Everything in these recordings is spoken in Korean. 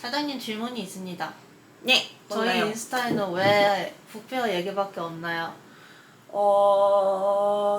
사장님 질문이 있습니다. 네, 저희 뭔가요? 인스타에는 왜 북페어 얘기밖에 없나요?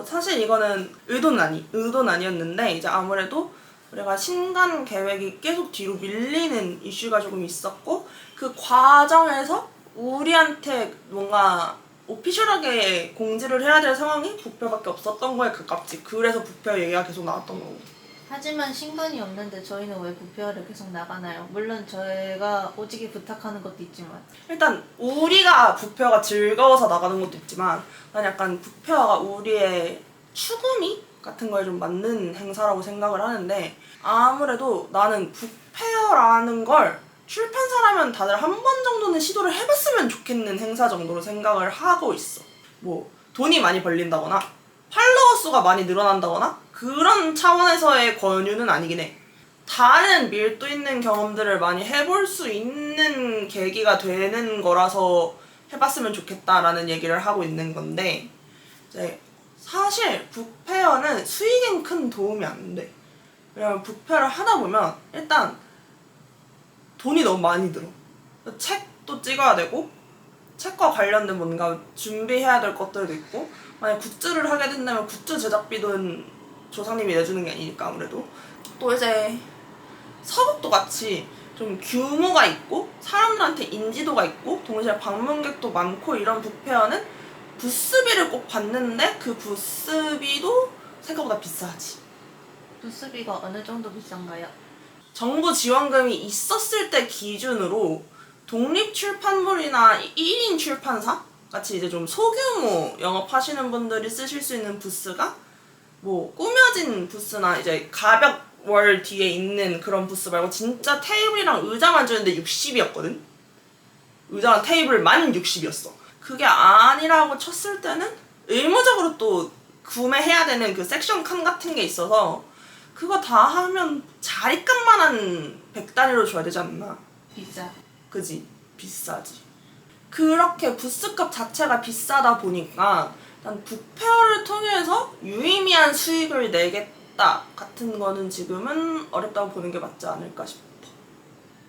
사실 이거는 의도는 아니었는데, 이제 아무래도 우리가 신간 계획이 계속 뒤로 밀리는 이슈가 조금 있었고, 그 과정에서 우리한테 뭔가 오피셜하게 공지를 해야 될 상황이 북페어밖에 없었던 거에 가깝지. 그래서 북페어 얘기가 계속 나왔던 거고. 하지만 신간이 없는데 저희는 왜 북페어를 계속 나가나요? 물론 저희가 오지게 부탁하는 것도 있지만 일단 우리가 북페어가 즐거워서 나가는 것도 있지만, 난 약간 북페어가 우리의 추구미 같은 거에 좀 맞는 행사라고 생각을 하는데, 아무래도 나는 북페어라는 걸 출판사라면 다들 한 번 정도는 시도를 해봤으면 좋겠는 행사 정도로 생각을 하고 있어. 뭐 돈이 많이 벌린다거나 팔로워 수가 많이 늘어난다거나 그런 차원에서의 권유는 아니긴 해. 다른 밀도 있는 경험들을 많이 해볼 수 있는 계기가 되는 거라서 해봤으면 좋겠다라는 얘기를 하고 있는 건데, 이제 사실 북페어는 수익엔 큰 도움이 안 돼. 왜냐면 북페어를 하다 보면 일단 돈이 너무 많이 들어. 책도 찍어야 되고, 책과 관련된 뭔가 준비해야 될 것들도 있고, 만약 굿즈를 하게 된다면 굿즈 제작비는 조상님이 내주는 게 아니니까 아무래도. 또 이제 서북도 같이 좀 규모가 있고 사람들한테 인지도가 있고 동시에 방문객도 많고 이런 북페어는 부스비를 꼭 받는데, 그 부스비도 생각보다 비싸지. 부스비가 어느 정도 비싼가요? 정부 지원금이 있었을 때 기준으로 독립 출판물이나 1인 출판사 같이 이제 좀 소규모 영업하시는 분들이 쓰실 수 있는 부스가, 뭐 꾸며진 부스나 이제 가벽월 뒤에 있는 그런 부스 말고 진짜 테이블이랑 의자만 주는데 60이었거든? 의자랑 테이블만 60이었어. 그게 아니라고 쳤을 때는 의무적으로 또 구매해야 되는 그 섹션 칸 같은 게 있어서 그거 다 하면 자리값만 한 100단위로 줘야 되지 않나? 비싸. 그지? 비싸지. 그렇게 부스값 자체가 비싸다 보니까 난 북페어를 통해서 유의미한 수익을 내겠다 같은 거는 지금은 어렵다고 보는 게 맞지 않을까 싶어.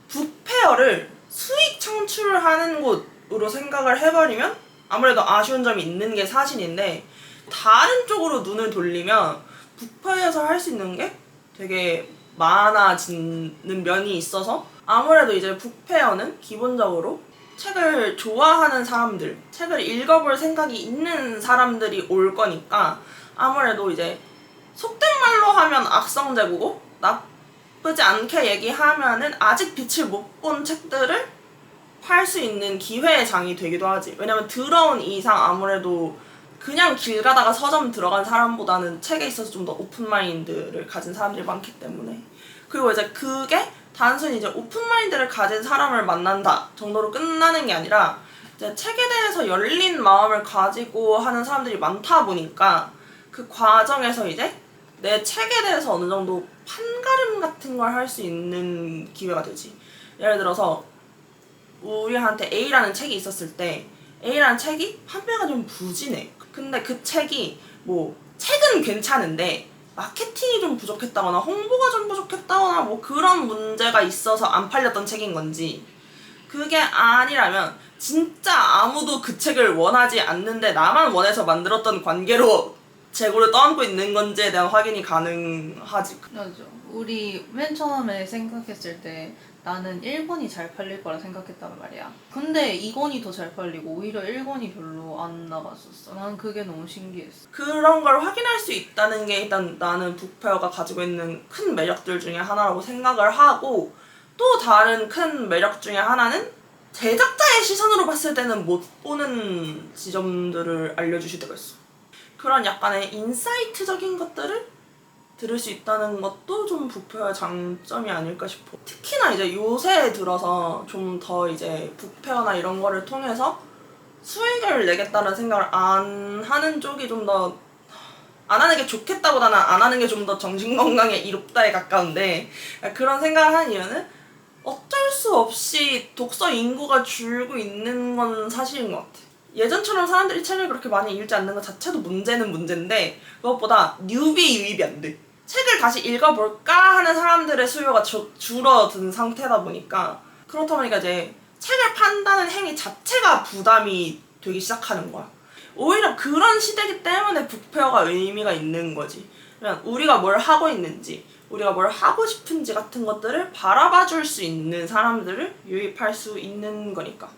북페어를 수익 창출을 하는 곳으로 생각을 해버리면 아무래도 아쉬운 점이 있는 게 사실인데, 다른 쪽으로 눈을 돌리면 북페어에서 할 수 있는 게 되게 많아지는 면이 있어서, 아무래도 이제 북페어는 기본적으로 책을 좋아하는 사람들, 책을 읽어볼 생각이 있는 사람들이 올 거니까, 아무래도 이제 속된 말로 하면 악성재고고 나쁘지 않게 얘기하면은 아직 빛을 못 본 책들을 팔 수 있는 기회의 장이 되기도 하지. 왜냐면 들어온 이상 아무래도 그냥 길 가다가 서점 들어간 사람보다는 책에 있어서 좀 더 오픈마인드를 가진 사람들이 많기 때문에. 그리고 이제 그게 단순히 이제 오픈마인드를 가진 사람을 만난다 정도로 끝나는 게 아니라, 이제 책에 대해서 열린 마음을 가지고 하는 사람들이 많다 보니까 그 과정에서 이제 내 책에 대해서 어느 정도 판가름 같은 걸 할 수 있는 기회가 되지. 예를 들어서 우리한테 A라는 책이 있었을 때 A라는 책이 판매가 좀 부진해. 근데 그 책이 뭐 책은 괜찮은데 마케팅이 좀 부족했다거나 홍보가 좀 부족했다거나 뭐 그런 문제가 있어서 안 팔렸던 책인 건지, 그게 아니라면 진짜 아무도 그 책을 원하지 않는데 나만 원해서 만들었던 관계로 재고를 떠안고 있는 건지에 대한 확인이 가능하지. 맞아. 우리 맨 처음에 생각했을 때 나는 1권이 잘 팔릴 거라 생각했단 말이야. 근데 2권이 더 잘 팔리고 오히려 1권이 별로 안 나갔었어. 난 그게 너무 신기했어. 그런 걸 확인할 수 있다는 게 일단 나는 북페어가 가지고 있는 큰 매력들 중에 하나라고 생각을 하고, 또 다른 큰 매력 중에 하나는 제작자의 시선으로 봤을 때는 못 보는 지점들을 알려주실 때가 있어. 그런 약간의 인사이트적인 것들을 들을 수 있다는 것도 좀 북페어의 장점이 아닐까 싶어. 특히나 이제 요새 들어서 좀 더 이제 북페어나 이런 거를 통해서 수익을 내겠다는 생각을 안 하는 쪽이 좀 더, 안 하는 게 좋겠다보다는 안 하는 게 좀 더 정신건강에 이롭다에 가까운데, 그런 생각을 하는 이유는 어쩔 수 없이 독서 인구가 줄고 있는 건 사실인 것 같아. 예전처럼 사람들이 책을 그렇게 많이 읽지 않는 것 자체도 문제는 문제인데, 그것보다 뉴비 유입이 안 돼. 책을 다시 읽어볼까 하는 사람들의 수요가 줄어든 상태다 보니까 그렇다 보니까 이제 책을 판다는 행위 자체가 부담이 되기 시작하는 거야. 오히려 그런 시대이기 때문에 북페어가 의미가 있는 거지. 그냥 우리가 뭘 하고 있는지, 우리가 뭘 하고 싶은지 같은 것들을 바라봐 줄 수 있는 사람들을 유입할 수 있는 거니까.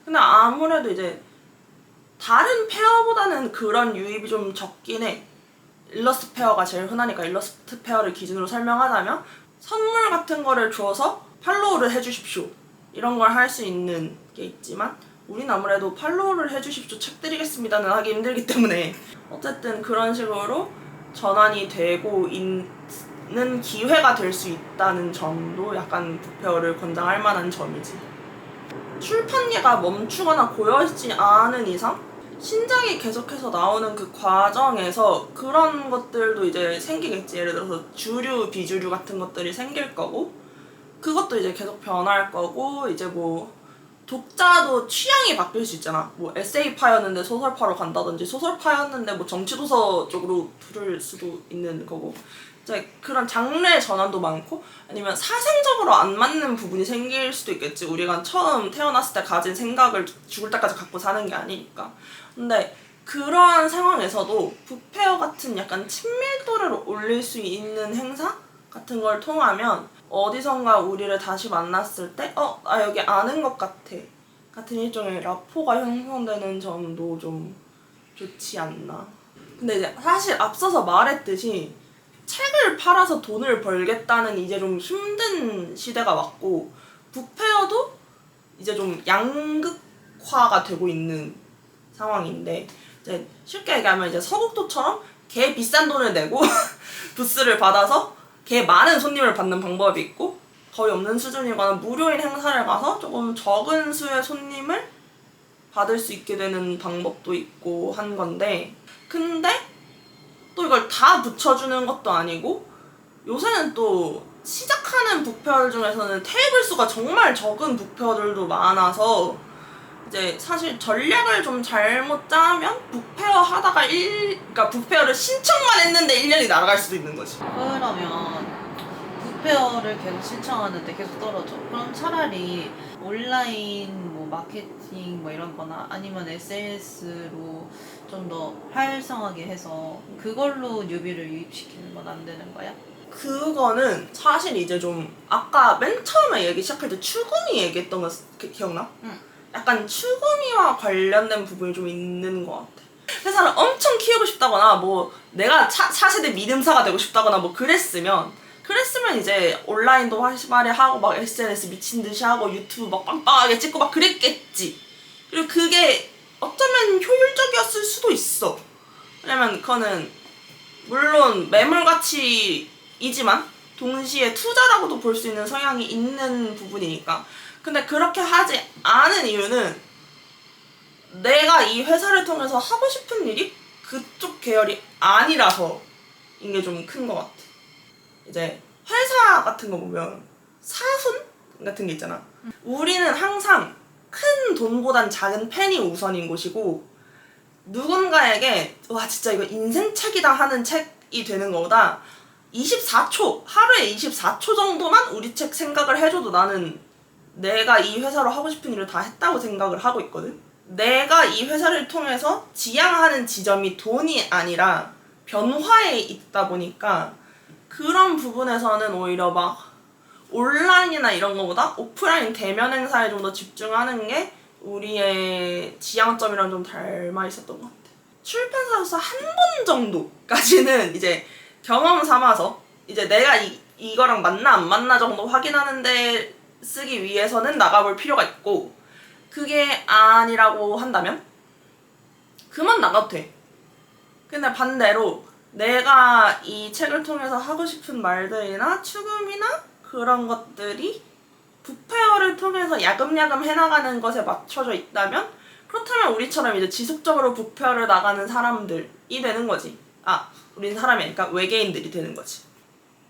근데 아무래도 이제 다른 페어보다는 그런 유입이 좀 적긴 해. 일러스트 페어가 제일 흔하니까 일러스트 페어를 기준으로 설명하자면 선물 같은 거를 줘서 팔로우를 해주십시오. 이런 걸 할 수 있는 게 있지만 우린 아무래도 팔로우를 해주십시오. 책 드리겠습니다는 하기 힘들기 때문에 어쨌든 그런 식으로 전환이 되고 있는 기회가 될 수 있다는 점도 약간 북페어를 권장할 만한 점이지. 출판계가 멈추거나 고여있지 않은 이상 신작이 계속해서 나오는 그 과정에서 그런 것들도 이제 생기겠지. 예를 들어서 주류, 비주류 같은 것들이 생길 거고 그것도 이제 계속 변할 거고 이제 뭐 독자도 취향이 바뀔 수 있잖아. 뭐 에세이파였는데 소설파로 간다든지 소설파였는데 뭐 정치도서 쪽으로 부를 수도 있는 거고 이제 그런 장르의 전환도 많고 아니면 사생적으로 안 맞는 부분이 생길 수도 있겠지. 우리가 처음 태어났을 때 가진 생각을 죽을 때까지 갖고 사는 게 아니니까. 근데 그러한 상황에서도 북페어 같은 약간 친밀도를 올릴 수 있는 행사 같은 걸 통하면 어디선가 우리를 다시 만났을 때 나 여기 아는 것 같아 같은 일종의 라포가 형성되는 점도 좀 좋지 않나. 근데 이제 사실 앞서서 말했듯이 책을 팔아서 돈을 벌겠다는 이제 좀 힘든 시대가 왔고 북페어도 이제 좀 양극화가 되고 있는 상황인데 이제 쉽게 얘기하면 이제 서국도처럼 개 비싼 돈을 내고 부스를 받아서 개 많은 손님을 받는 방법이 있고 거의 없는 수준이거나 무료인 행사를 가서 조금 적은 수의 손님을 받을 수 있게 되는 방법도 있고 한 건데 근데 또 이걸 다 붙여주는 것도 아니고 요새는 또 시작하는 북페어들 중에서는 테이블 수가 정말 적은 북페어들도 많아서 이제 사실 전략을 좀 잘못 짜면 북페어 하다가 그러니까 북페어를 신청만 했는데 1년이 날아갈 수도 있는 거지. 그러면 북페어를 계속 신청하는데 계속 떨어져. 그럼 차라리 온라인 뭐 마케팅 뭐 이런 거나 아니면 SNS로 좀 더 활성하게 해서 그걸로 뉴비를 유입시키는 건 안 되는 거야? 그거는 사실 이제 좀 아까 맨 처음에 얘기 시작할 때 추구미 얘기했던 거 기억나? 응. 약간 추구미와 관련된 부분이 좀 있는 것 같아. 회사를 엄청 키우고 싶다거나 뭐 내가 차세대 믿음사가 되고 싶다거나 뭐 그랬으면 이제 온라인도 활발히 하고 막 SNS 미친 듯이 하고 유튜브 막 빵빵하게 찍고 막 그랬겠지. 그리고 그게 어쩌면 효율적이었을 수도 있어. 왜냐면 그거는 물론 매물가치이지만 동시에 투자라고도 볼 수 있는 성향이 있는 부분이니까. 근데 그렇게 하지 않은 이유는 내가 이 회사를 통해서 하고 싶은 일이 그쪽 계열이 아니라서 인 게 좀 큰 것 같아. 이제 회사 같은 거 보면 사손 같은 게 있잖아. 우리는 항상 큰 돈보단 작은 펜이 우선인 곳이고 누군가에게 와 진짜 이거 인생책이다 하는 책이 되는 거보다 24초 하루에 24초 정도만 우리 책 생각을 해줘도 나는 내가 이 회사로 하고 싶은 일을 다 했다고 생각을 하고 있거든. 내가 이 회사를 통해서 지향하는 지점이 돈이 아니라 변화에 있다 보니까 그런 부분에서는 오히려 막 온라인이나 이런 거보다 오프라인 대면 행사에 좀 더 집중하는 게 우리의 지향점이랑 좀 닮아 있었던 것 같아. 출판사에서 한 번 정도까지는 이제 경험 삼아서 이제 내가 이거랑 맞나 안 맞나 정도 확인하는데 쓰기 위해서는 나가볼 필요가 있고 그게 아니라고 한다면 그만 나가도 돼. 근데 반대로 내가 이 책을 통해서 하고 싶은 말들이나 추금이나 그런 것들이 북페어를 통해서 야금야금 해나가는 것에 맞춰져 있다면 그렇다면 우리처럼 이제 지속적으로 북페어를 나가는 사람들이 되는 거지. 우린 사람이 아니니까 외계인들이 되는 거지.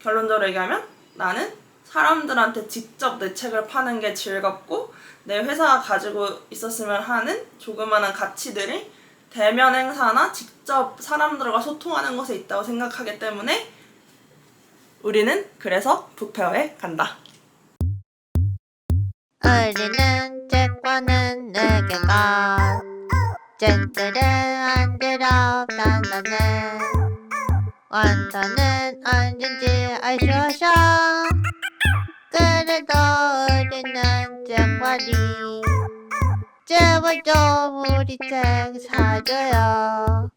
결론적으로 얘기하면 나는 사람들한테 직접 내 책을 파는 게 즐겁고 내 회사가 가지고 있었으면 하는 조그마한 가치들이 대면 행사나 직접 사람들과 소통하는 것에 있다고 생각하기 때문에 우리는 그래서 북페어에 간다. 우리는 책과는 내게가 책들을 안 들었다 너는 완전은 언젠지 알 수 없어 그래도 우리는 책과리 제발 좀 우리 책 사줘요